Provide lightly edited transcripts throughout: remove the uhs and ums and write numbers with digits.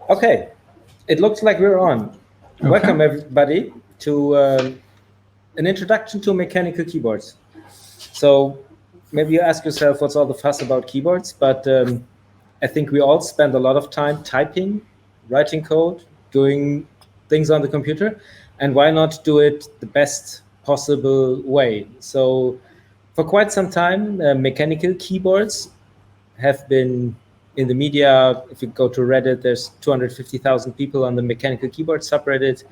Okay, it looks like we're on. Okay. Welcome everybody to an introduction to mechanical keyboards. So maybe you ask yourself what's all the fuss about keyboards, but I think we all spend a lot of time typing, writing code, doing things on the computer, and why not do it the best possible way? So for quite some time, mechanical keyboards have been in the media. If you go to Reddit, there's 250,000 people on the mechanical keyboard subreddit.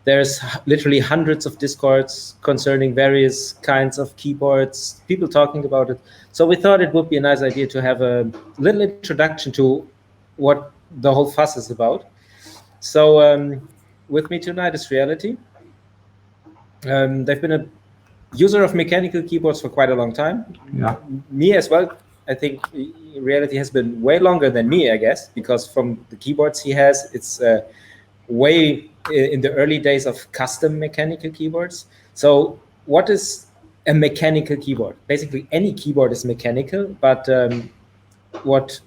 There's literally hundreds of discords concerning various kinds of keyboards, people talking about it. So we thought it would be a nice idea to have a little introduction to what the whole fuss is about. So with me tonight is Reality. They've been a user of mechanical keyboards for quite a long time. Yeah. Me as well. I think Reality has been way longer than me, I guess, because from the keyboards he has, it's way in the early days of custom mechanical keyboards. So what is a mechanical keyboard? Basically, any keyboard is mechanical, but what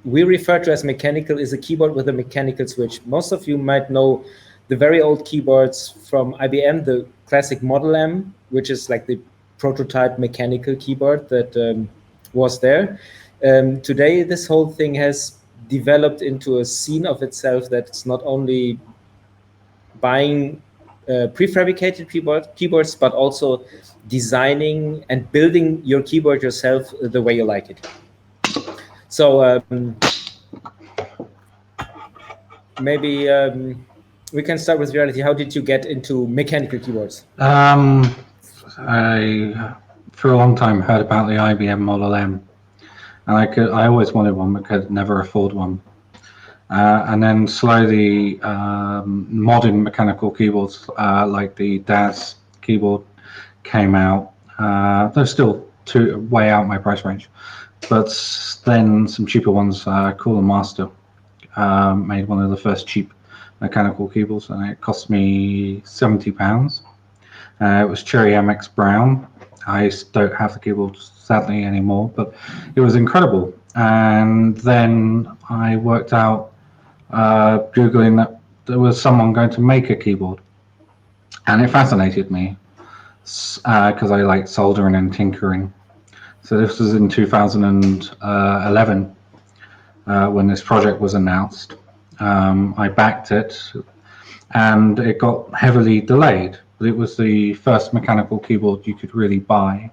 we refer to as mechanical is a keyboard with a mechanical switch. Most of you might know the very old keyboards from IBM, the classic Model M, which is like the prototype mechanical keyboard that was there. Today, this whole thing has developed into a scene of itself that's not only buying prefabricated keyboards, but also designing and building your keyboard yourself the way you like it. So maybe we can start with Reality. How did you get into mechanical keyboards? For a long time heard about the IBM Model M, and I always wanted one but could never afford one. And then slowly modern mechanical keyboards like the DAS keyboard came out. They're still way out my price range, but then some cheaper ones, Cooler Master, made one of the first cheap mechanical keyboards, and it cost me £70. It was Cherry MX Brown. I don't have the keyboard sadly anymore, but it was incredible. And then I worked out, Googling, that there was someone going to make a keyboard, and it fascinated me because I like soldering and tinkering. So this was in 2011 when this project was announced. I backed it, and it got heavily delayed. But it was the first mechanical keyboard you could really buy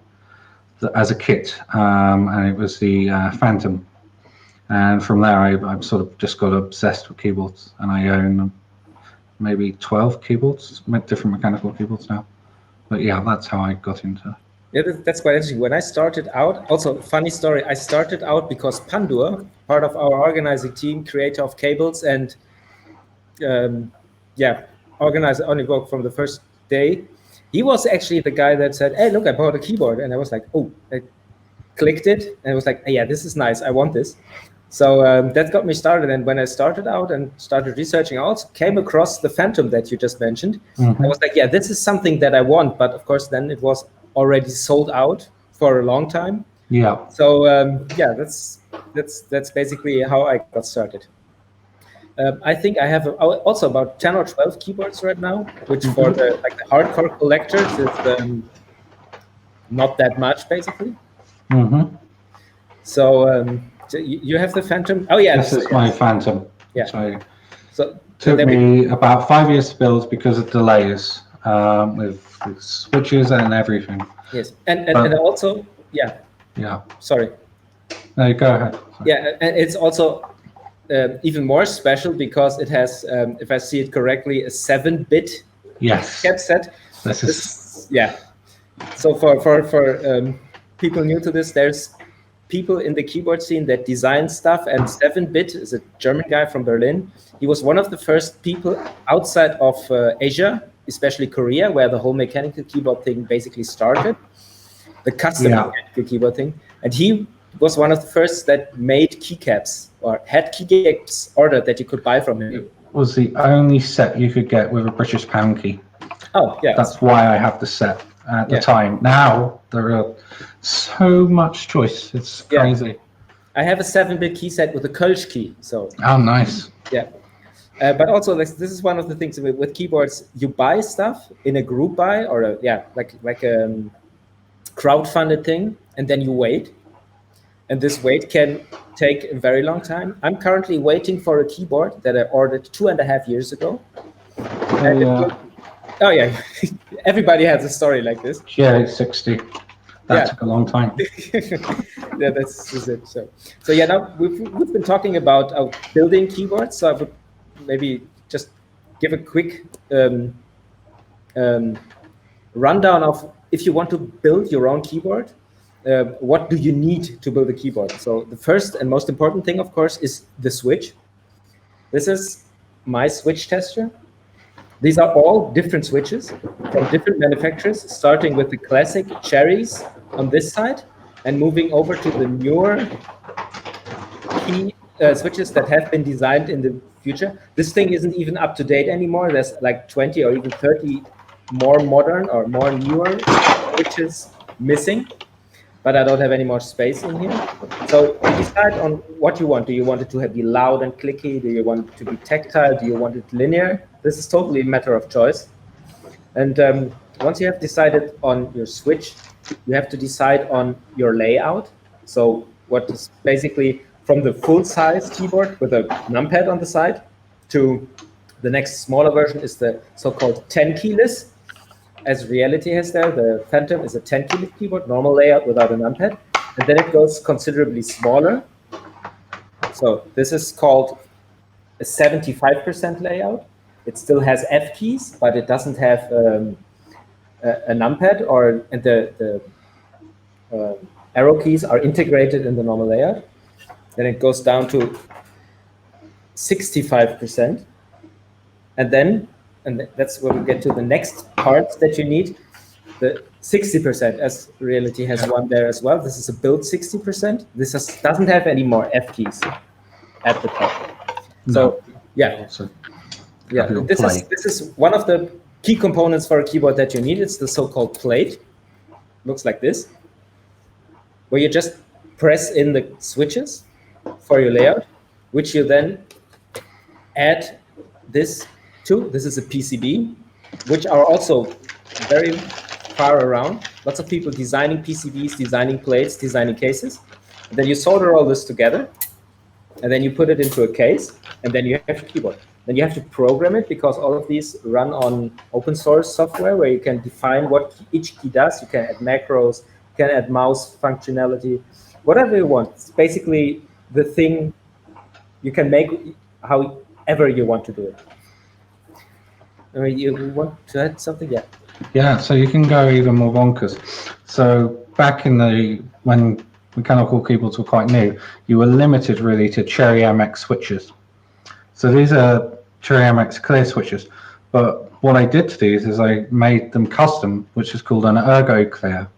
as a kit, and it was the Phantom. And from there, I've sort of just got obsessed with keyboards, and I own maybe 12 keyboards, different mechanical keyboards now. But yeah, that's how I got into it. Yeah, that's quite interesting. When I started out, also funny story, I started out because Pandur, part of our organizing team, creator of cables, and organizer NOVOQUE from the first day, he was actually the guy that said, "Hey, look, I bought a keyboard," and I was like, "Oh," I clicked it, and I was like, hey, "Yeah, this is nice. I want this." So that got me started. And when I started out and started researching, I also came across the Phantom that you just mentioned. I was like, "Yeah, this is something that I want," but of course, then it was already sold out for a long time. Yeah. So yeah, that's basically how I got started. I think I have also about 10 or 12 keyboards right now, which for the hardcore collectors is not that much, basically. So you have the Phantom. Oh yeah, this is my Phantom. Yeah. So took me about 5 years to build because of delays with switches and everything. Yes, and also yeah. Sorry. No, go ahead. Sorry. Yeah, and it's also even more special because it has, if I see it correctly, a 7-bit Keycap set. This is yeah. So for people new to this, there's people in the keyboard scene that design stuff, and 7-bit is a German guy from Berlin. He was one of the first people outside of Asia, especially Korea, where the whole mechanical keyboard thing basically started, the custom mechanical keyboard thing, and he was one of the first that made keycaps or had keycaps ordered that you could buy from him. It was the only set you could get with a British pound key. Oh, yeah. That's why I have the set at the time. Now there are so much choice. It's crazy. I have a 7-bit key set with a Kölsch key. So Oh, nice. yeah. But also, this is one of the things with keyboards. You buy stuff in a group buy or like a crowdfunded thing, and then you wait. And this wait can take a very long time. I'm currently waiting for a keyboard that I ordered 2.5 years ago. Oh yeah, everybody has a story like this. GA60. That took a long time. Yeah, that's it. So yeah, now we've been talking about building keyboards. So I would maybe just give a quick rundown of if you want to build your own keyboard, what do you need to build a keyboard? So the first and most important thing, of course, is the switch. This is my switch tester. These are all different switches from different manufacturers, starting with the classic cherries on this side and moving over to the newer key switches that have been designed in the future. This thing isn't even up to date anymore. There's like 20 or even 30 more modern or more newer switches missing, but I don't have any more space in here. So you decide on what you want. Do you want it to be loud and clicky? Do you want it to be tactile? Do you want it linear? This is totally a matter of choice. And once you have decided on your switch, you have to decide on your layout. So what is basically from the full-size keyboard with a numpad on the side to the next smaller version is the so-called 10-keyless. As Reality has there, the Phantom is a 10-keyless keyboard, normal layout without a numpad. And then it goes considerably smaller. So this is called a 75% layout. It still has F keys, but it doesn't have a numpad, and the arrow keys are integrated in the normal layout. Then it goes down to 65%. And that's where we get to the next parts that you need. The 60%, as Reality has one there as well. This is a build 60%. This doesn't have any more F keys at the top. No. So yeah. Yeah, this is one of the key components for a keyboard that you need. It's the so-called plate. Looks like this, where you just press in the switches for your layout, which you then add this to. This is a PCB, which are also very far around. Lots of people designing PCBs, designing plates, designing cases. And then you solder all this together, and then you put it into a case, and then you have a keyboard. Then you have to program it because all of these run on open source software where you can define what each key does. You can add macros, you can add mouse functionality, whatever you want. It's basically the thing you can make however you want to do it. I mean, you want to add something? Yeah. Yeah, so you can go even more bonkers. So back in when mechanical keyboards were quite new, you were limited really to Cherry MX switches. So these are Cherry MX clear switches, but what I did to these is I made them custom, which is called an Ergo Clear.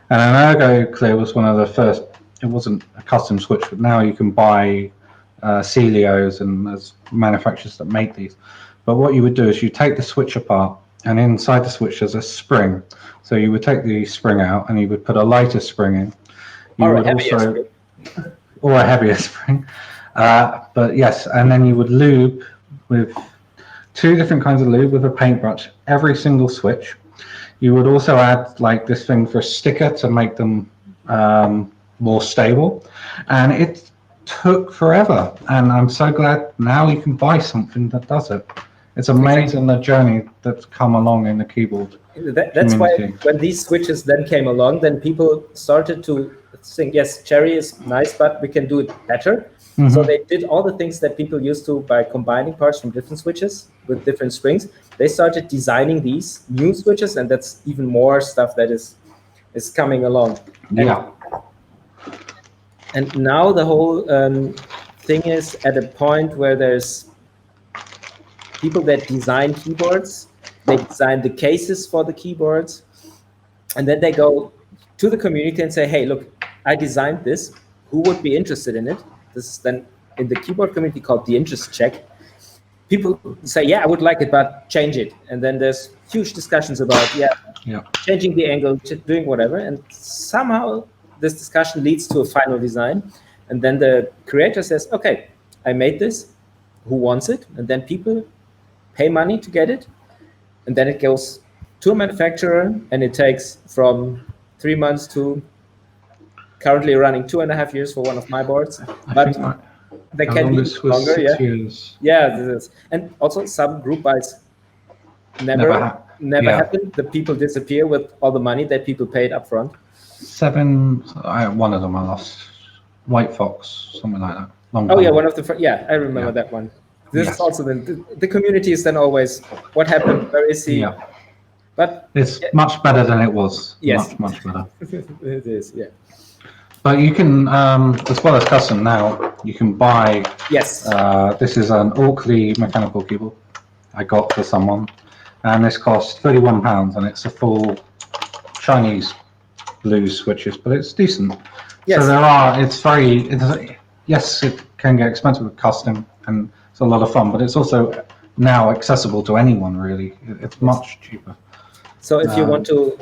And an Ergo Clear was one of the first, it wasn't a custom switch, but now you can buy Celios and there's manufacturers that make these. But what you would do is you take the switch apart, and inside the switch there's a spring. So you would take the spring out and you would put a lighter spring in. Or a heavier spring. Or a heavier spring. But yes, and then you would lube with 2 different kinds of lube with a paintbrush every single switch. You would also add like this thing for a sticker to make them more stable, and it took forever. And I'm so glad now you can buy something that does it. It's amazing the journey that's come along in the keyboard. That's why when these switches then came along, then people started to think, yes, Cherry is nice, but we can do it better. Mm-hmm. So they did all the things that people used to by combining parts from different switches with different springs. They started designing these new switches, and that's even more stuff that is coming along. Yeah. And now the whole thing is at a point where there's people that design keyboards. They design the cases for the keyboards, and then they go to the community and say, hey, look, I designed this. Who would be interested in it? This is then in the keyboard community called the interest check. People say, yeah, I would like it, but change it. And then there's huge discussions about, changing the angle, doing whatever. And somehow this discussion leads to a final design. and then the creator says, okay, I made this, who wants it? And then people pay money to get it, and then it goes to a manufacturer, and it takes from 3 months to currently running 2.5 years for one of my boards. But they can be longer, 6 years. Yeah, this is. And also some group buys never happen. The people disappear with all the money that people paid up front. One of them I lost. White Fox, something like that. One of the I remember that one. This is also the community is then always what happened, where is he? Yeah. But it's much better than it was. Yes. Much better. It is, yeah. But you can, as well as custom now, you can buy. Yes. This is an Orkley mechanical keyboard I got for someone, and this cost £31, and it's a full Chinese blues switches, but it's decent. Yes. So yes, it can get expensive with custom, and it's a lot of fun, but it's also now accessible to anyone, really. It's much cheaper. So if you want to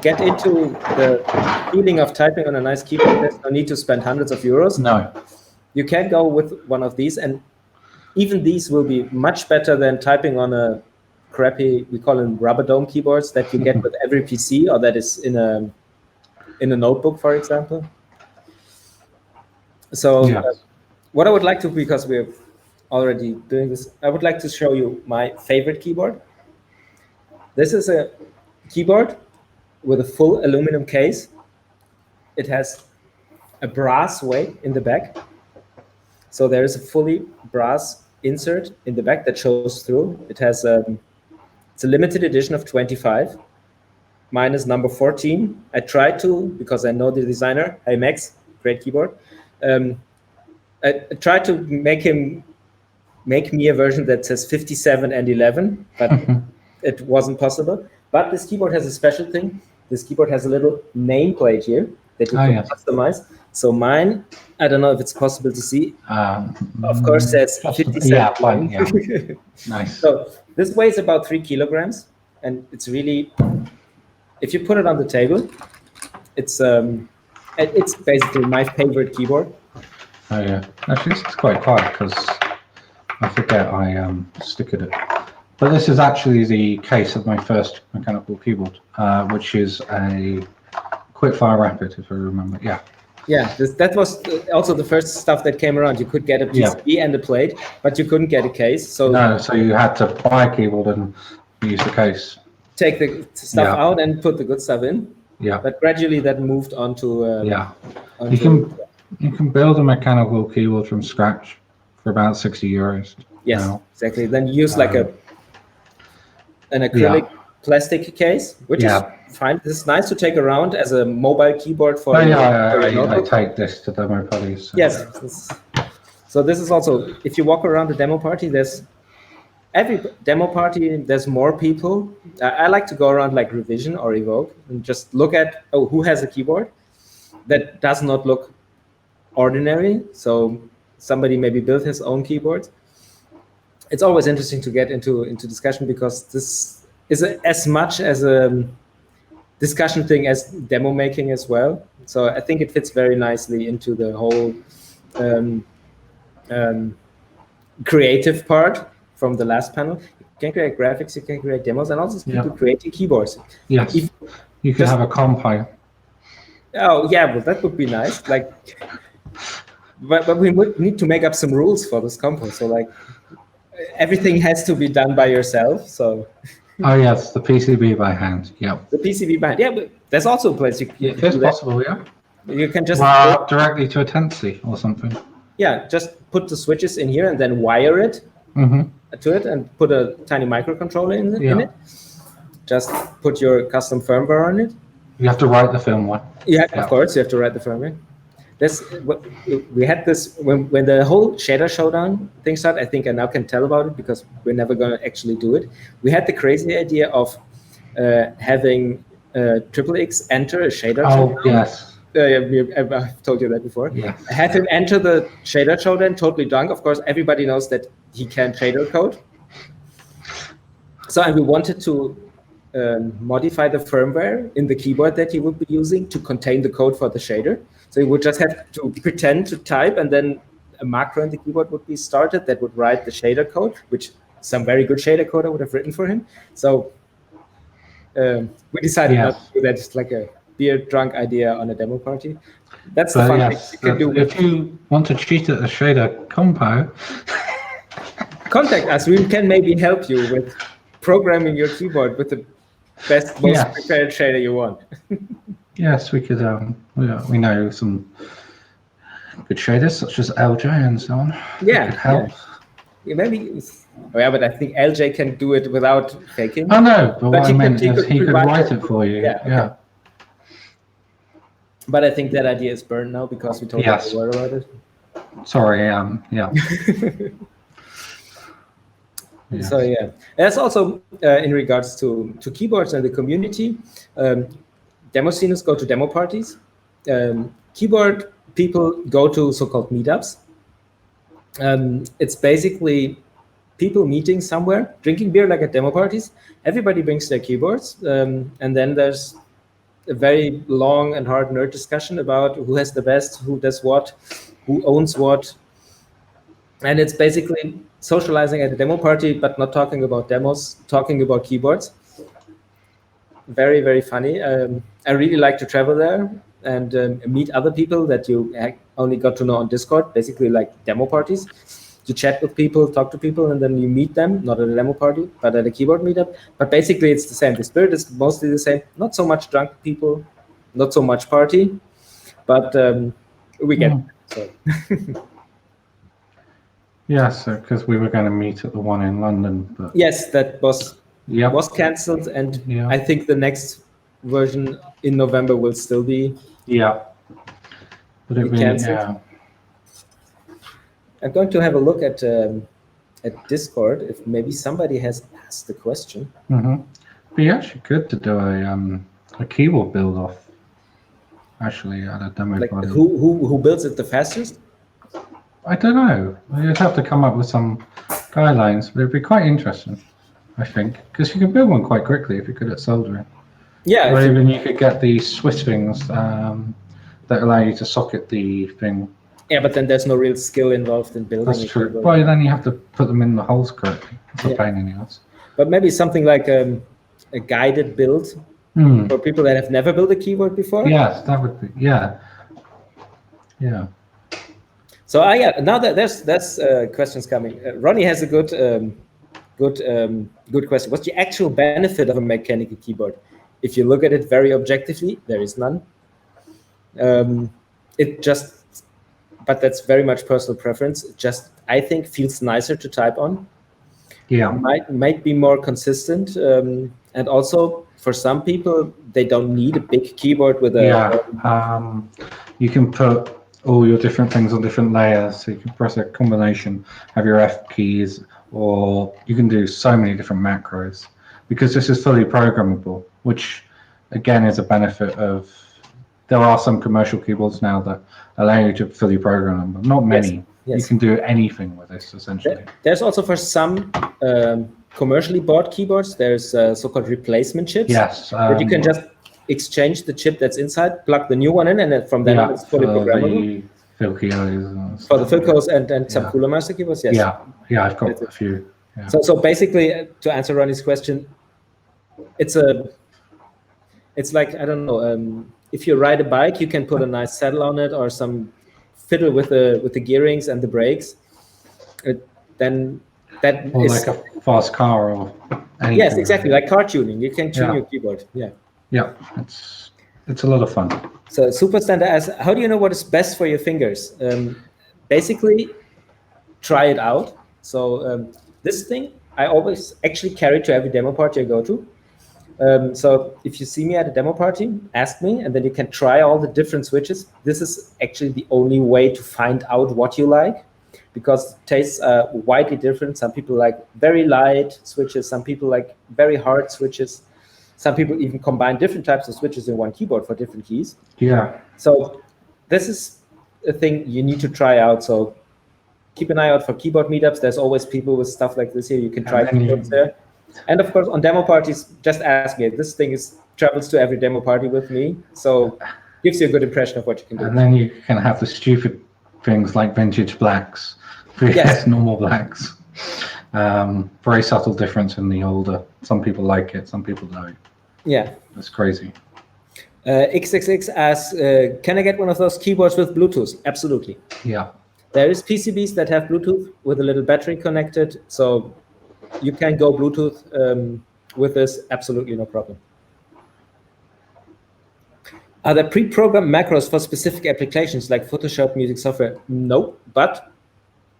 get into the feeling of typing on a nice keyboard, there's no need to spend hundreds of euros. No. You can go with one of these, and even these will be much better than typing on a crappy, we call them rubber dome keyboards that you get with every PC, or that is in a notebook, for example. So what I would like to, because we're already doing this, I would like to show you my favorite keyboard. This is a keyboard with a full aluminum case. It has a brass weight in the back. So there is a fully brass insert in the back that shows through. It has it's a limited edition of 25. Mine is number 14. I tried to, because I know the designer. Hey Max, great keyboard. I tried to make me a version that says 57 and 11, but it wasn't possible. But this keyboard has a special thing. This keyboard has a little nameplate here that you can customize. So mine, I don't know if it's possible to see. Of course, says 57. Yeah, fine. Yeah. Nice. So this weighs about 3 kilograms, and it's really, if you put it on the table, it's basically my favorite keyboard. Oh yeah, actually it's quite quiet because I forget I stick at it. But this is actually the case of my first mechanical keyboard, which is a Quickfire Rapid, if I remember. Yeah. Yeah, that was also the first stuff that came around. You could get a PCB and a plate, but you couldn't get a case. So you had to buy a keyboard and use the case. Take the stuff out and put the good stuff in. Yeah. But gradually that moved on to You can build a mechanical keyboard from scratch for about 60 euros. Yes, now. Exactly. Then you use like an acrylic plastic case, which is fine. This is nice to take around as a mobile keyboard for. I take this to demo parties. So. Yes. So this is also, if you walk around a demo party, every demo party, there's more people. I like to go around like Revision or Evoke and just look at, who has a keyboard that does not look ordinary. So somebody maybe built his own keyboard. It's always interesting to get into discussion, because this is as much as a discussion thing as demo making as well. So I think it fits very nicely into the whole creative part from the last panel. You can create graphics, you can create demos, and also people creating keyboards. Yes, you can have a compile. Oh yeah, well that would be nice. Like, but we would need to make up some rules for this compo. So like, everything has to be done by yourself. So. Oh yes, the PCB by hand. Yeah. The PCB by hand. Yeah, but there's also a place if it's possible, You can just directly to a Tensy or something. Yeah, just put the switches in here and then wire it to it and put a tiny microcontroller in it. Just put your custom firmware on it. You have to write the firmware. Of course, you have to write the firmware. We had this when the whole shader showdown thing started. I think I now can tell about it because we're never going to actually do it. We had the crazy idea of having XXX enter a shader showdown. Yes. I've told you that before. Yeah. Have him enter the shader showdown totally drunk. Of course, everybody knows that he can't shader code. So, and we wanted to modify the firmware in the keyboard that you would be using to contain the code for the shader. So you would just have to pretend to type, and then a macro in the keyboard would be started that would write the shader code, which some very good shader coder would have written for him. So we decided not to do that. It's like a beer drunk idea on a demo party. That's the fun thing you can do. If you want to cheat at the shader compo, contact us. We can maybe help you with programming your keyboard with the best, most prepared shader you want. Yes, we could. We know some good shaders such as LJ and so on. Yeah, could help. Maybe. Oh, yeah, but I think LJ can do it without faking. Oh no, but what I meant is he could write it for you. Yeah. Okay. But I think that idea is burned now because we told you about it. Sorry. Yeah. So yeah, that's also in regards to keyboards and the community. Demo sceners go to demo parties. Keyboard people go to so-called meetups. It's basically people meeting somewhere, drinking beer like at demo parties. Everybody brings their keyboards, and then there's a very long and hard nerd discussion about who has the best, who does what, who owns what. And it's basically socializing at a demo party, but not talking about demos, talking about keyboards. Very, very funny. I really like to travel there and meet other people that you only got to know on Discord, basically like demo parties. You chat with people, talk to people, and then you meet them, not at a demo party, but at a keyboard meetup. But basically it's the same. The spirit is mostly the same. Not so much drunk people, not so much party, but we get so. Yes, because we were going to meet at the one in London. But yes, that was cancelled, and I think the next version in November will still be cancelled. I'm going to have a look at Discord if maybe somebody has asked the question. Be actually good to do a keyboard build off. Actually, at a demo party. Who builds it the fastest? I don't know. You'd have to come up with some guidelines, but it'd be quite interesting, I think, because you can build one quite quickly if you're good at soldering. Yeah. Or even you could get the Swiss things that allow you to socket the thing. Yeah, but then there's no real skill involved in building. That's true. Well, then you have to put them in the holes correctly. It's a pain in the ass. But maybe something like a guided build for people that have never built a keyboard before. Yes, that would be. Yeah. So now that there's questions coming. Ronnie has a good question. What's the actual benefit of a mechanical keyboard? If you look at it very objectively, there is none. But that's very much personal preference. It just, I think, feels nicer to type on. Yeah. Might be more consistent. And also, for some people, they don't need a big keyboard with a... you can put all your different things on different layers. So you can press a combination, have your F keys, or you can do so many different macros. Because this is fully programmable, which, again, is a benefit of... There are some commercial keyboards now that allow you to fully program them, but not many. Yes. You can do anything with this, essentially. There's also for some commercially bought keyboards, there's so-called replacement chips. Yes. That you can just exchange the chip that's inside, plug the new one in, and then from then on it's fully programmable. For the Philcos and some cooler master keyboards, yes. Yeah, I've got a few. Yeah. So basically, to answer Ronnie's question, it's like, I don't know, if you ride a bike, you can put a nice saddle on it or some fiddle with the gearings and the brakes. Then that or is like a fast car or anything. Yes, exactly, like car tuning. You can tune your keyboard. Yeah, it's a lot of fun. So Superstandard asks, how do you know what is best for your fingers? Basically, try it out. So this thing I always actually carry to every demo party I go to. So if you see me at a demo party, ask me, and then you can try all the different switches. This is actually the only way to find out what you like, because tastes are widely different. Some people like very light switches, some people like very hard switches. Some people even combine different types of switches in one keyboard for different keys. Yeah. So this is a thing you need to try out. So keep an eye out for keyboard meetups. There's always people with stuff like this here. You can try keyboards there. And of course, on demo parties, just ask me. This thing travels to every demo party with me, so gives you a good impression of what you can do. And then you can have the stupid things like vintage blacks versus normal blacks. Very subtle difference in the older. Some people like it, some people don't. Yeah. That's crazy. XXX asks, can I get one of those keyboards with Bluetooth? Absolutely. Yeah. There is PCBs that have Bluetooth with a little battery connected, so you can go Bluetooth with this, absolutely no problem. Are there pre-programmed macros for specific applications like Photoshop, music software? No, but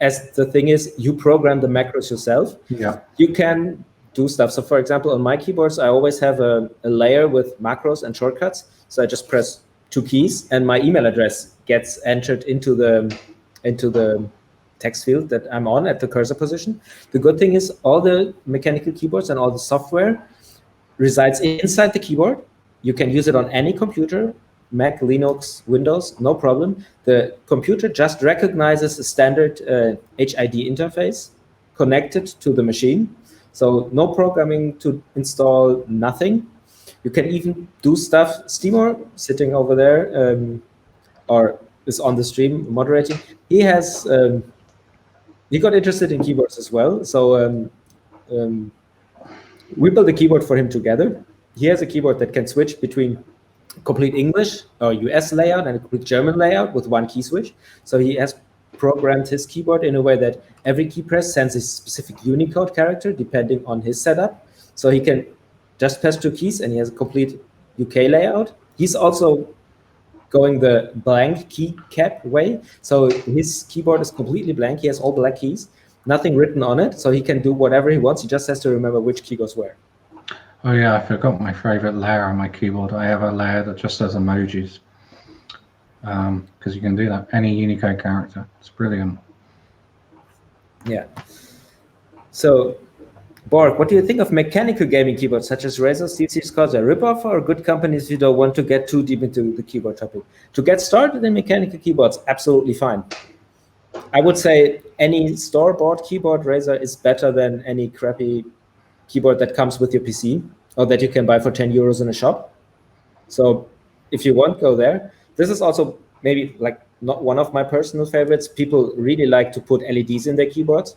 as the thing is, you program the macros yourself. Yeah. You can do stuff. So for example, on my keyboards, I always have a layer with macros and shortcuts. So I just press 2 keys and my email address gets entered into the text field that I'm on at the cursor position. The good thing is all the mechanical keyboards and all the software resides inside the keyboard. You can use it on any computer, Mac, Linux, Windows, no problem. The computer just recognizes a standard HID interface connected to the machine. So no programming to install, nothing. You can even do stuff. Stimor, sitting over there, or is on the stream moderating. He has he got interested in keyboards as well. So we built a keyboard for him together. He has a keyboard that can switch between complete English or US layout and a complete German layout with 1 key switch. So he has programmed his keyboard in a way that every key press sends a specific Unicode character depending on his setup. So he can just press 2 keys and he has a complete UK layout. He's also going the blank keycap way. So his keyboard is completely blank. He has all black keys, nothing written on it. So he can do whatever he wants. He just has to remember which key goes where. Oh yeah, I forgot my favorite layer on my keyboard. I have a layer that just does emojis. Because you can do that, any Unicode character. It's brilliant. Yeah. So, Borg, what do you think of mechanical gaming keyboards such as Razer, SteelSeries cards, a ripoff, or good companies if you don't want to get too deep into the keyboard topic? To get started in mechanical keyboards, absolutely fine. I would say any store-bought keyboard Razer is better than any crappy keyboard that comes with your PC or that you can buy for 10 euros in a shop. So if you want, go there. This is also maybe like not one of my personal favorites. People really like to put LEDs in their keyboards,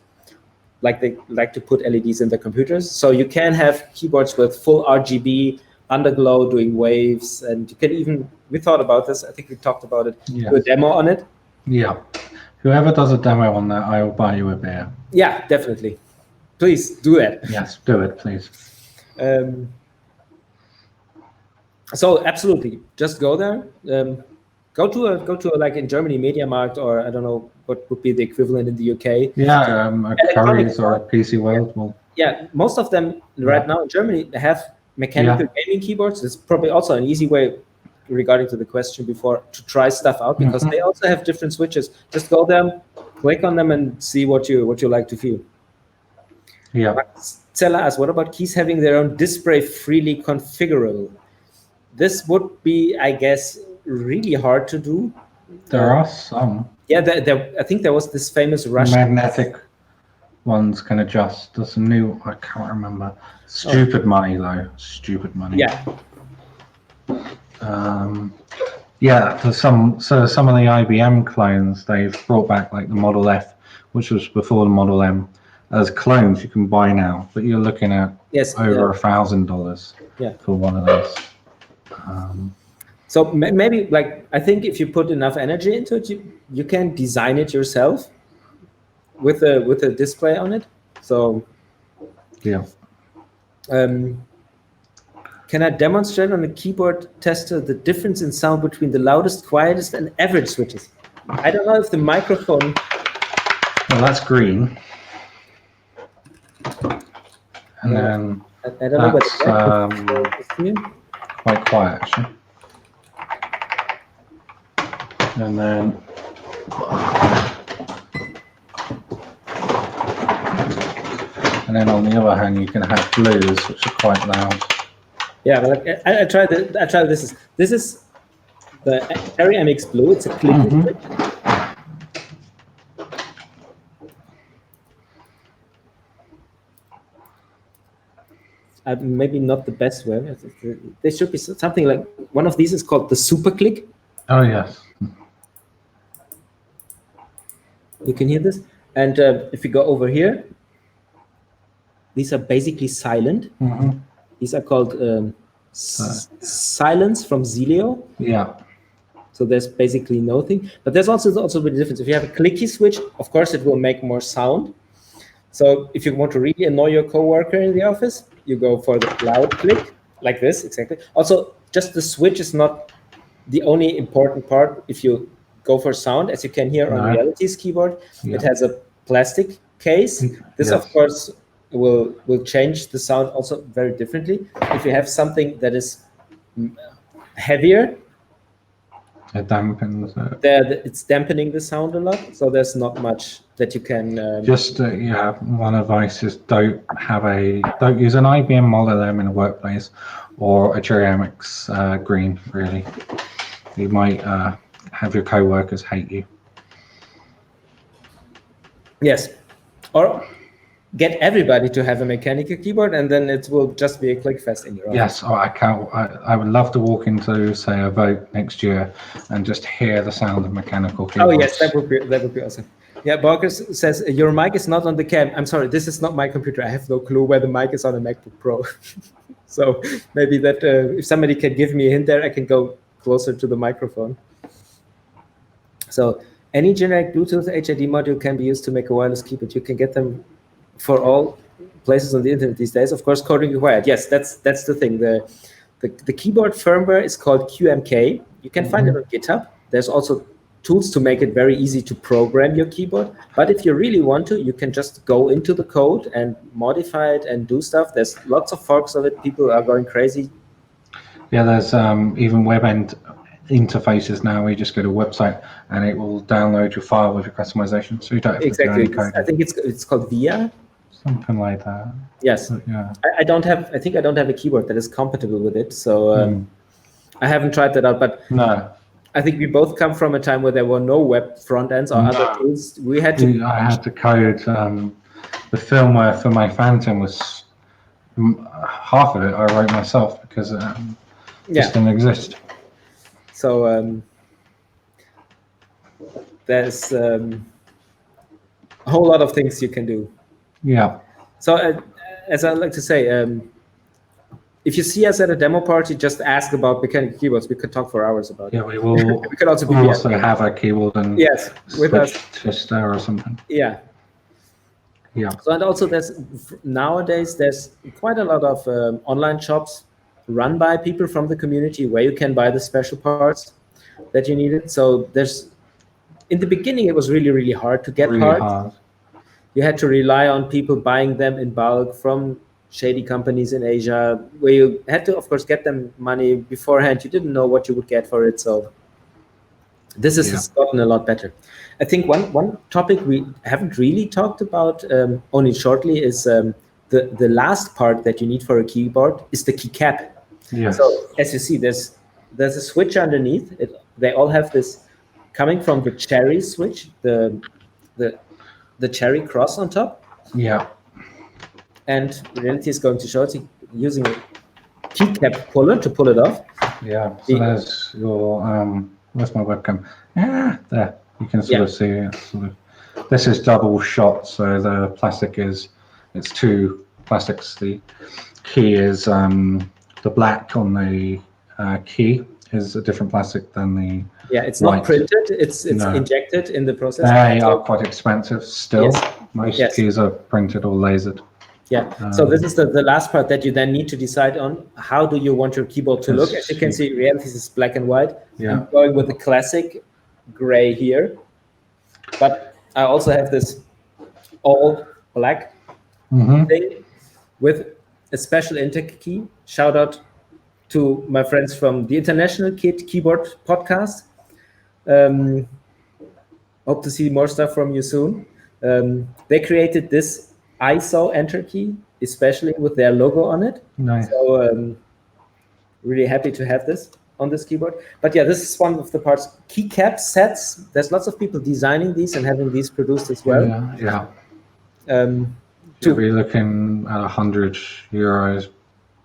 like they like to put LEDs in their computers. So you can have keyboards with full RGB underglow doing waves, and you can even, we thought about this, I think we talked about it, do a demo on it. Yeah. Whoever does a demo on that, I will buy you a beer. Yeah, definitely. Please do that. Yes, do it, please. So absolutely, just go there. Go to a like in Germany, MediaMarkt, or I don't know what would be the equivalent in the UK. Yeah, a Currys or a PC World. Well, yeah, most of them right now in Germany have mechanical gaming keyboards. It's probably also an easy way, regarding to the question before, to try stuff out, because they also have different switches. Just go there, click on them, and see what you like to feel. Yeah. Stella asks, what about keys having their own display freely configurable? This would be, I guess, really hard to do. There are some. Yeah, I think there was this famous Russian magnetic ones can adjust. There's some new, I can't remember. Stupid money though. Stupid money. Yeah. Yeah, there's some of the IBM clones, they've brought back like the Model F, which was before the Model M, as clones you can buy now, but you're looking at over $1,000 for one of those. So maybe, like, I think if you put enough energy into it, you can design it yourself with a display on it. So yeah. Can I demonstrate on a keyboard tester the difference in sound between the loudest, quietest, and average switches? I don't know if the microphone. Well, that's green. And then I don't know what quite quiet actually. And then on the other hand, you can have blues, which are quite loud. Yeah, but I tried this. This is the Cherry MX Blue. It's a click. maybe not the best way. There should be something like one of these is called the Super Click. Oh yes. You can hear this, and if you go over here, these are basically silent. Mm-hmm. These are called silence from Zelio. Yeah. So there's basically nothing, but there's also a difference. If you have a clicky switch, of course it will make more sound. So if you want to really annoy your coworker in the office, you go for the loud click, like this, exactly. Also, just the switch is not the only important part. If you go for sound, as you can hear on Reality's keyboard, it has a plastic case. This, of course, will change the sound also very differently. If you have something that is heavier, it dampens it. It's dampening the sound a lot, so there's not much that you can. One advice is don't use an IBM Model M in a workplace or a JMX Green. Really, you might have your co-workers hate you. Yes, or get everybody to have a mechanical keyboard, and then it will just be a click fest in your office. Yes, I would love to walk into, say, a vote next year and just hear the sound of mechanical keyboards. Oh yes, that would be awesome. Yeah, Barkers says your mic is not on the cam. I'm sorry, this is not my computer. I have no clue where the mic is on a MacBook Pro. So maybe that if somebody can give me a hint there, I can go closer to the microphone. So any generic Bluetooth HID module can be used to make a wireless keyboard. You can get them for all places on the internet these days. Of course, coding required. Yes, that's the thing. The keyboard firmware is called QMK. You can find it on GitHub. There's also tools to make it very easy to program your keyboard. But if you really want to, you can just go into the code and modify it and do stuff. There's lots of forks of it. People are going crazy. Yeah, there's even web end interfaces now where you just go to a website and it will download your file with your customization. So you don't have to do any coding. I think it's called VIA. Something like that. Yes. But, yeah. I think I don't have a keyboard that is compatible with it. So I haven't tried that out. But no. I think we both come from a time where there were no web front ends or other tools. I had to code. The firmware for my Phantom was half of it I wrote myself because it just didn't exist. So there's a whole lot of things you can do. Yeah. So as I like to say, if you see us at a demo party, just ask about mechanical keyboards. We could talk for hours about it. Yeah, we will. We could also have a keyboard and with us twister or something. Yeah. Yeah. So and also nowadays there's quite a lot of online shops run by people from the community where you can buy the special parts that you needed. So in the beginning it was really, really hard to get parts. Hard. You had to rely on people buying them in bulk from shady companies in Asia, where you had to, of course, get them money beforehand. You didn't know what you would get for it. So this has gotten a lot better. I think one topic we haven't really talked about, only shortly, is the last part that you need for a keyboard is the keycap. Yes. So as you see, there's a switch underneath. They all have this coming from the cherry switch, the cherry cross on top. Yeah. And Reality is going to show it using a keycap puller to pull it off. Yeah. So there's your where's my webcam? There. You can sort of see it. This is double shot, so the plastic it's two plastics. The key is the black on the key is a different plastic than the it's white. Not printed, it's injected in the process. They are quite expensive still. Yes. Most keys are printed or lasered. Yeah, so this is the last part that you then need to decide on. How do you want your keyboard to look? As you can see, Reality is black and white. Yeah. I'm going with the classic gray here. But I also have this all black thing with a special intake key. Shout out to my friends from the International Keyboard Podcast. Hope to see more stuff from you soon. They created this ISO enter key, especially with their logo on it. Nice. So really happy to have this on this keyboard. But yeah, this is one of the parts. Keycap sets. There's lots of people designing these and having these produced as well. Yeah. To be looking at €100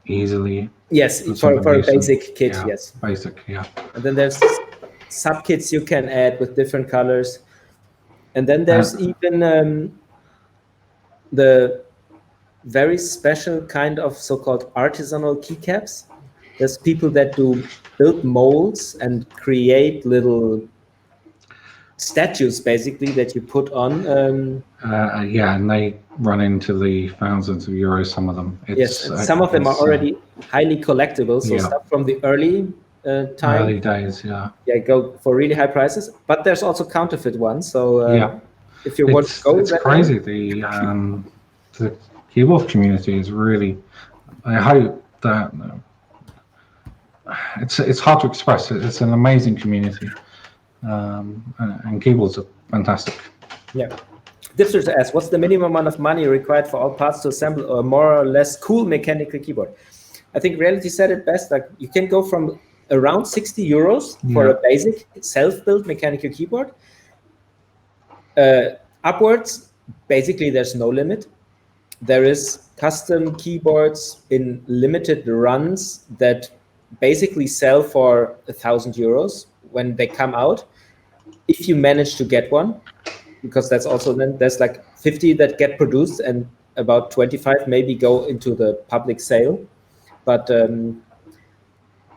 easily. Yes, for for a something decent. basic kit, Yeah, yes. basic, yeah. And then there's sub kits you can add with different colors. And then there's even the very special kind of so-called artisanal keycaps. There's people that do build molds and create little statues, basically, that you put on. Yeah, and they run into the thousands of euros, some of them. Yes, and some of them are already highly collectible, so yeah. stuff from the early time. Early days, yeah. Yeah, go for really high prices. But there's also counterfeit ones. So Yeah. if you want to go, It's crazy. The keyboard community is really. I hope that it's hard to express. It's an amazing community, and keyboards are fantastic. Yeah. Dipster asks, what's the minimum amount of money required for all parts to assemble a more or less cool mechanical keyboard? I think Reality said it best. Like, you can go from around 60 euros for a basic self-built mechanical keyboard. Upwards, basically, there's no limit. There is custom keyboards in limited runs that basically sell for 1,000 euros when they come out, if you manage to get one, because that's also then there's like 50 that get produced and about 25 maybe go into the public sale. But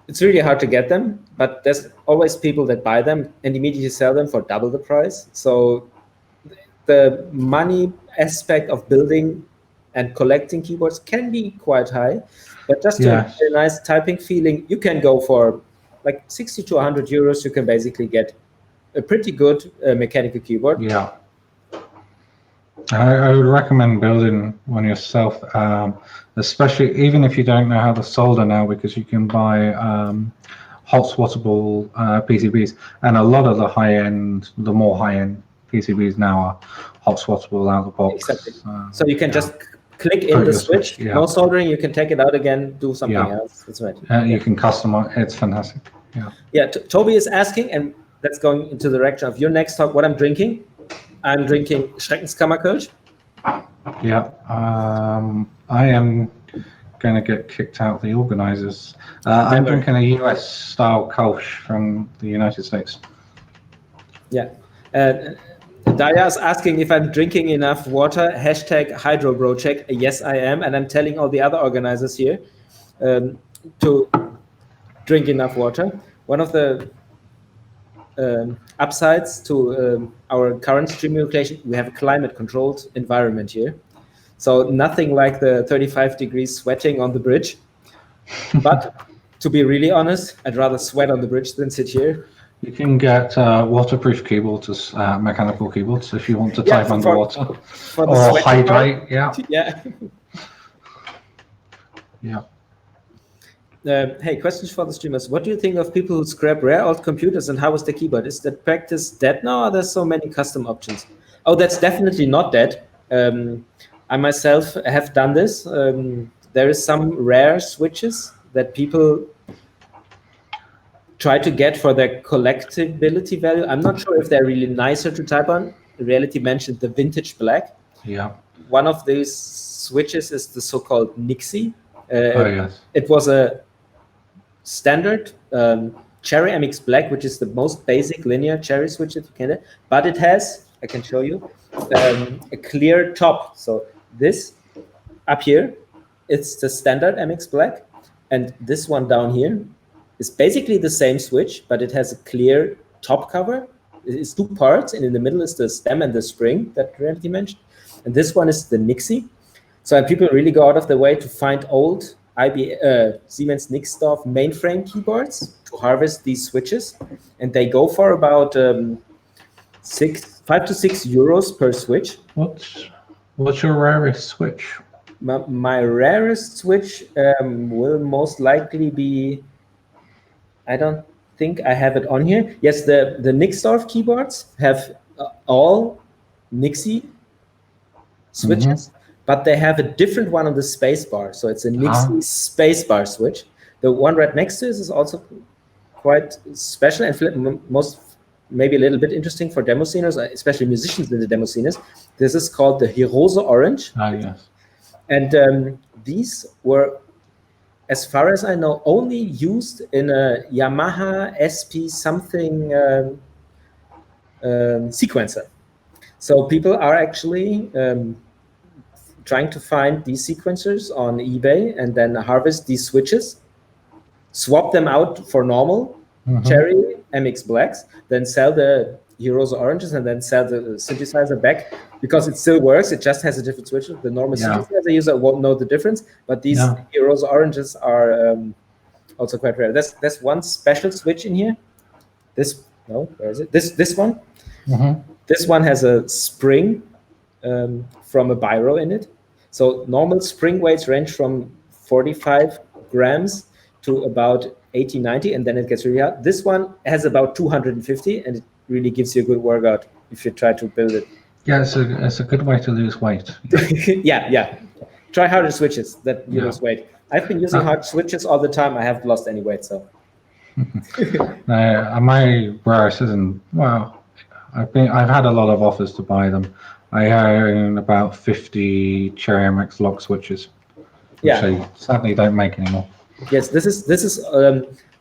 it's really hard to get them, but there's always people that buy them and immediately sell them for double the price. So the money aspect of building and collecting keyboards can be quite high, but just to have a nice typing feeling, you can go for like 60 to 100 euros. You can basically get a pretty good mechanical keyboard. Yeah. I would recommend building one yourself, especially even if you don't know how to solder now, because you can buy hot swattable PCBs, and a lot of the more high-end PCBs now are hot swattable out of the box. Exactly. So you can just click in the switch, no soldering, you can take it out again, do something else. That's right. You can customize. It's fantastic. Yeah. Yeah. Toby is asking, and that's going into the direction of your next talk, what I'm drinking. I'm drinking Schreckenskammerkölsch. Yeah. I am going to get kicked out of the organizers. I'm drinking a US style Kolsch from the United States. Yeah. Daya is asking if I'm drinking enough water. #HydroBroCheck. Yes, I am. And I'm telling all the other organizers here to drink enough water. One of the upsides to our current streaming location, we have a climate-controlled environment here. So nothing like the 35 degrees sweating on the bridge. But to be really honest, I'd rather sweat on the bridge than sit here. You can get waterproof keyboards as mechanical keyboards if you want to type underwater or hydrate. Yeah. Yeah. Yeah. Hey, questions for the streamers. What do you think of people who scrap rare old computers, and how is the keyboard? Is that practice dead now, or there's so many custom options? Oh, that's definitely not dead. I myself have done this. There is some rare switches that people try to get for their collectability value. I'm not sure if they're really nicer to type on. Reality mentioned the vintage black. Yeah. One of these switches is the so-called Nixie. Yes. It was a standard Cherry MX Black, which is the most basic linear cherry switch that you can get, but it has, I can show you, a clear top. So this up here, it's the standard MX Black, and this one down here is basically the same switch, but it has a clear top cover. It's two parts, and in the middle is the stem and the spring that Reality mentioned, and this one is the Nixie. So people really go out of their way to find old Siemens Nixdorf mainframe keyboards to harvest these switches, and they go for about 5 to 6 euros per switch. What's your rarest switch? My rarest switch will most likely be, I don't think I have it on here. Yes, the Nixdorf keyboards have all Nixie switches. But they have a different one on the spacebar. So it's a Nixie spacebar switch. The one right next to it is also quite special and maybe a little bit interesting for demo sceners, especially musicians in the demo sceners. This is called the Hirose Orange. Yes. And these were as far as I know, only used in a Yamaha SP something sequencer. So people are actually trying to find these sequencers on eBay and then harvest these switches, swap them out for normal Cherry MX Blacks, then sell the Heroes Oranges, and then sell the synthesizer back because it still works. It just has a different switch. The normal synthesizer user won't know the difference, but these Heroes Oranges are also quite rare. There's one special switch in here. Where is it? This one. This one has a spring from a biro in it. So normal spring weights range from 45 grams to about 80, 90, and then it gets really hard. This one has about 250, and it really gives you a good workout if you try to build it. Yeah, it's a good way to lose weight. Yeah. Try harder switches that you lose weight. I've been using hard switches all the time. I haven't lost any weight, so. My rarest isn't, well, I've had a lot of offers to buy them. I own about 50 Cherry MX lock switches, which I sadly don't make anymore. Yes, this is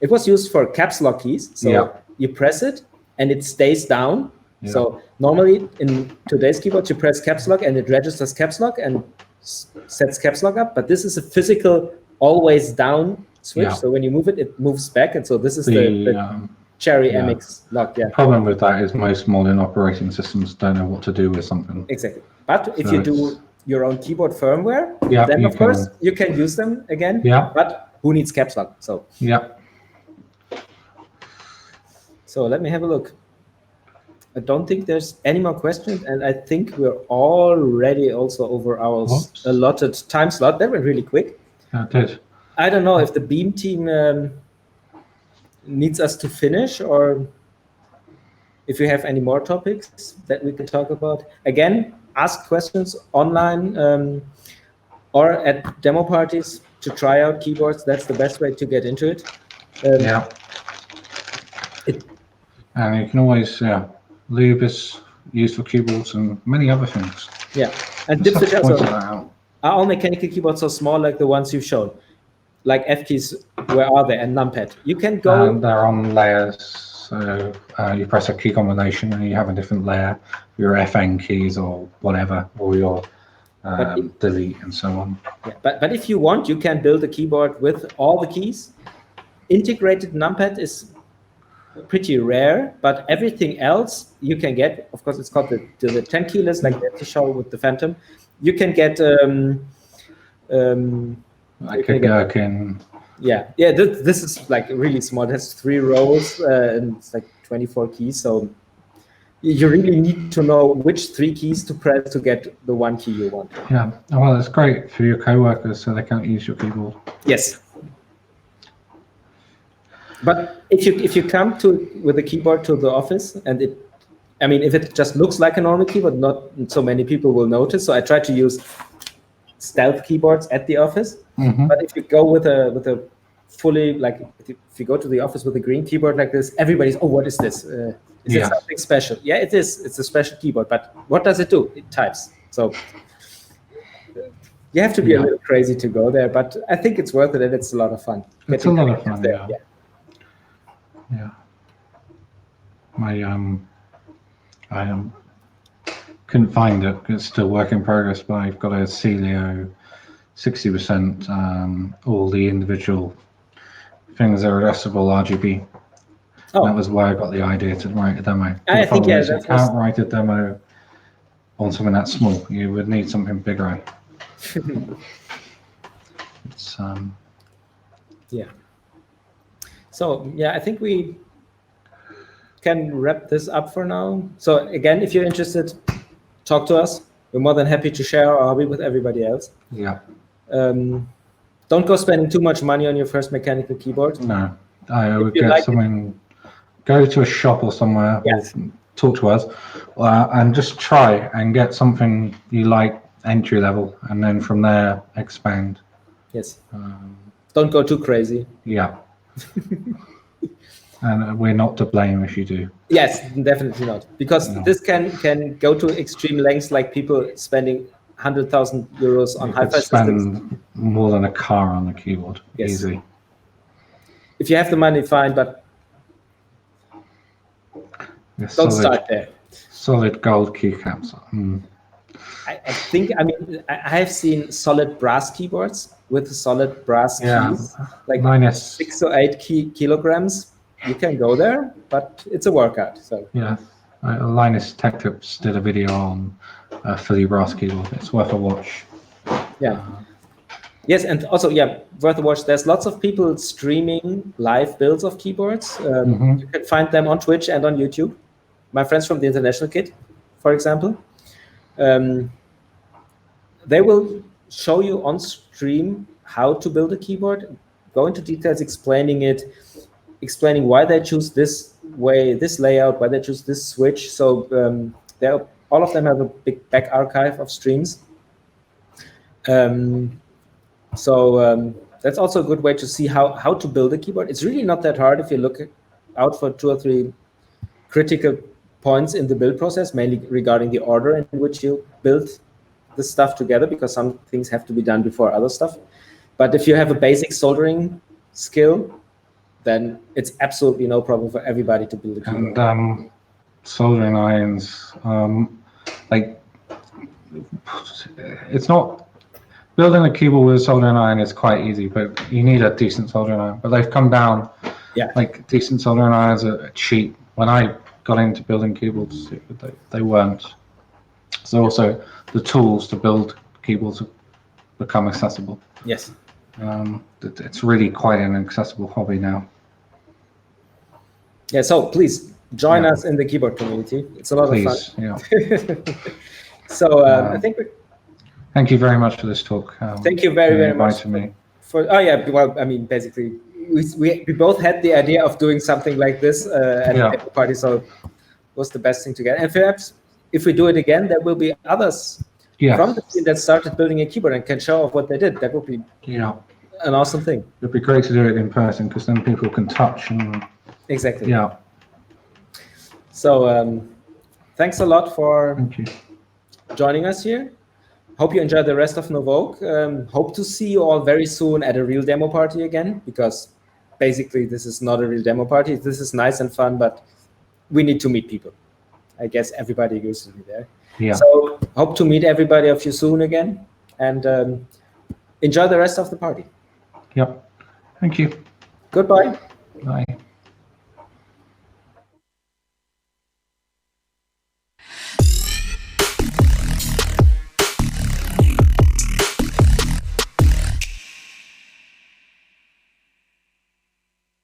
it was used for caps lock keys. So you press it and it stays down. Yeah. So normally in today's keyboard, you press caps lock and it registers caps lock and sets caps lock up. But this is a physical always down switch. So when you move it, it moves back. And so this is the Cherry MX lock. The problem with that is most modern operating systems don't know what to do with something. Exactly. But if you do your own keyboard firmware, then of course you can use them again. Yeah. But who needs caps lock? So So let me have a look. I don't think there's any more questions, and I think we're already also over our allotted time slot. That went really quick. Yeah, it did. I don't know if the Beam team needs us to finish, or if you have any more topics that we can talk about. Again, ask questions online or at demo parties to try out keyboards. That's the best way to get into it. And you can always, lube is used for keyboards and many other things. Yeah, and dipswitch also. Are all mechanical keyboards so small like the ones you've shown? Like F keys, where are they? And numpad. You can go. They're on layers. So you press a key combination and you have a different layer. Your FN keys or whatever, or your delete and so on. Yeah, but if you want, you can build a keyboard with all the keys. Integrated numpad is pretty rare, but everything else you can get. Of course, it's called the 10 key list, like the show with the Phantom. You can get like a gherkin. Yeah. This is like really small. It has 3 rows and it's like 24 keys. So you really need to know which 3 keys to press to get the 1 key you want. Yeah. Well, it's great for your coworkers so they can't use your keyboard. Yes. But if you come with a keyboard to the office and if it just looks like a normal keyboard, not so many people will notice. So I try to use stealth keyboards at the office. But if you go with a fully, like if you go to the office with a green keyboard like this, everybody's, oh, what is this? Is it something special? Yeah, it is. It's a special keyboard. But what does it do? It types. So you have to be a little crazy to go there. But I think it's worth it and it's a lot of fun. It's a lot of fun. Yeah. I couldn't find it. It's still work in progress, but I've got a Celio 60%. All the individual things are addressable RGB. That was why I got the idea to write a demo. I think you can't write a demo on something that small. You would need something bigger. It's So I think we can wrap this up for now. So again, if you're interested, talk to us. We're more than happy to share our hobby with everybody else. Yeah. Don't go spending too much money on your first mechanical keyboard. No, I would get something. Go to a shop or somewhere. Yes. Or talk to us, and just try and get something you like entry level, and then from there expand. Yes. Don't go too crazy. Yeah. And we're not to blame if you do. Yes, definitely not. Because this can go to extreme lengths, like people spending 100,000 euros on You hi-fi could systems. spend more than a car on the keyboard. Yes. Easy. If you have the money, fine, but don't start there. Solid gold keycaps. I think, I mean, I have seen solid brass keyboards with solid brass keys, like minus 6 or 8 kilograms. You can go there, but it's a workout. So yeah, Linus Tech Tips did a video on a fully brass keyboard. It's worth a watch. Yeah. Yes, and also, yeah, worth a watch. There's lots of people streaming live builds of keyboards. You can find them on Twitch and on YouTube. My friends from the International Kit, for example, they will show you on stream how to build a keyboard, go into details explaining it, explaining why they choose this way, this layout, why they choose this switch. So all of them have a big back archive of streams. That's also a good way to see how to build a keyboard. It's really not that hard if you look out for 2 or 3 critical points in the build process, mainly regarding the order in which you build the stuff together, because some things have to be done before other stuff. But if you have a basic soldering skill, then it's absolutely no problem for everybody to build a keyboard. And soldering irons, like, it's not, building a keyboard with a soldering iron is quite easy, but you need a decent soldering iron. But they've come down, like decent soldering irons are cheap. When I got into building keyboards, they weren't. So also the tools to build keyboards have become accessible. Yes. It's really quite an accessible hobby now. Yeah, so please join us in the keyboard community. It's a lot of fun. Yeah. So I think thank you very much for this talk. Thank you very much for me. Oh yeah, well, I mean, basically, we both had the idea of doing something like this at a party, so it was the best thing to get. And perhaps if we do it again, there will be others from the team that started building a keyboard and can show off what they did. That would be an awesome thing. It'd be great to do it in person, because then people can touch and exactly. Yeah. So thanks a lot for joining us here. Hope you enjoy the rest of NOVOQUE. Hope to see you all very soon at a real demo party again, because basically this is not a real demo party. This is nice and fun, but we need to meet people. I guess everybody agrees with me there. Yeah. So hope to meet everybody of you soon again, and enjoy the rest of the party. Yep. Thank you. Goodbye. Bye.